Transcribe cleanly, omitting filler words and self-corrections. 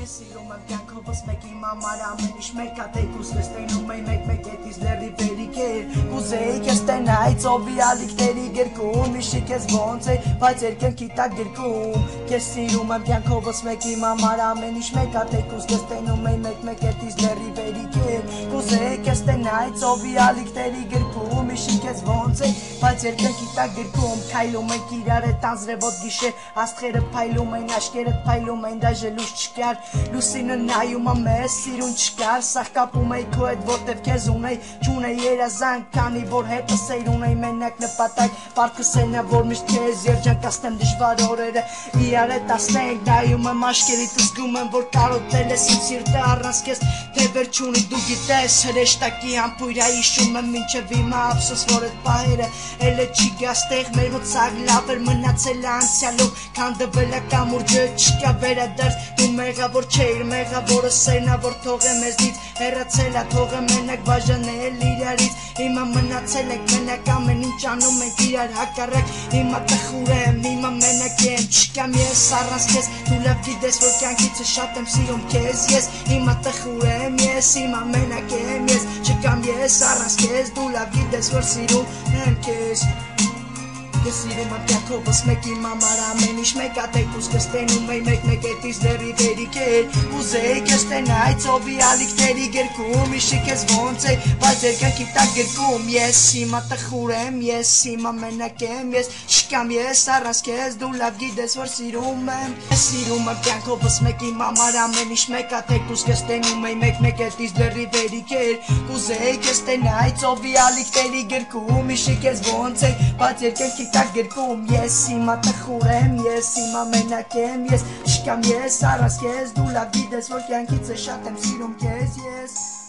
Ես սիրում եմ կյանքովս մեկ իմ համար ամեն ինչ մեկ ա տեկուս Ես տենում էի մեկ հետից լերի վերիք էր Կուզեի կես տենայի ծովի ալիքների գրկում Իշի կես ոնց է, բայց երկնքի տակ գրկում Ես սիրում եմ կյանքովս մեկ իմ համար ամեն ինչ մեկ ա տեկուս Ես տենում էի մեկ հետից լերի վերիք էր Կուզեի կես տենայի ծովի ալիքների գրկում Իշի կես ոնց է, բայց երկնքի տակ գրկում Քայլում ենք իրար հետ անձրևոտ գիշեր Աստղերը փայլում են, աշկերդ փայլում են, դաժե լույս չկար Լուսինը նայում ա մեզ, սիրուն չկար Սաղ կապում էի քո հետ, որտև քեզ ունեի Չունեի երազանք, քանի որ հետս էիր ունեի Մենակ նպատակ, պարտքս էն ա, որ միշտ քեզ երջանկացնեմ դժվար օրերը Իրար հետ ասնենք, նայում եմ աշկերիդ Զգում եմ, որ կարոտել ես իմ սիրտը առանց քեզ Թևեր չունի, դու գիտես, հրեշտակի համբույր ա Հիշում եմ մինչև հիմա ափսոս, որ էդ պահերը Էլ է չի գա ստեղ, մեր հոցակ լավ էր մնացել անցյալում Քանդվել ա կամուրջը, չկա վերադարձ Դու մեղավոր չէիր, մեղավորը սերն ա, որ թողե մեզնից Հեռացել ա, թողե մենակ բաժանել իրարից Հիմա մնացել ենք մենակ ամեն ինչ անում ենք իրար հակառակ Հիմա տխուր եմ, հիմա մենակ եմ, չկամ ես առանց քեզ Դու լավ գիտես, որ կյանքիցս շատ եմ սիրում քեզ ես Հիմա տխուր եմ ես, հիմա մենակ եմ ես Չկամ ես առանց քեզ, դու լավ գիտես, որ սիրում եմ քեզ Ես սիրում եմ կյանքովս մեկ իմ համար ամեն ինչ մեկ ա տեկուս Ես տենում էի մեկ հետից լերի վերիք էր Կուզեի կես տենայի ծովի ալիքների գրկում Իշի կես ոնց է, բայց երկնքի տակ գրկում Ես հիմա տխուր եմ, ես հիմա մենակ եմ ես Չկամ ես առանց քեզ, դու լավ գիտես, որ սիրում եմ Ես սիրում եմ կյանքովս մեկ իմ համար ամեն ինչ մեկ ա տեկուս Ես տենում էի մեկ հետից լերի վերիք էր Կուզեի կես տենայի ծովի ալիքների գրկում Իշի կես ոնց է, բայց երկնքի տակ գրկում Ես հիմա տխուր եմ, ես հիմա մենակ եմ ես Չկամ ես առանց քեզ, դու լավ գիտես, որ կյանքիցս շատ եմ սիրում քեզ ես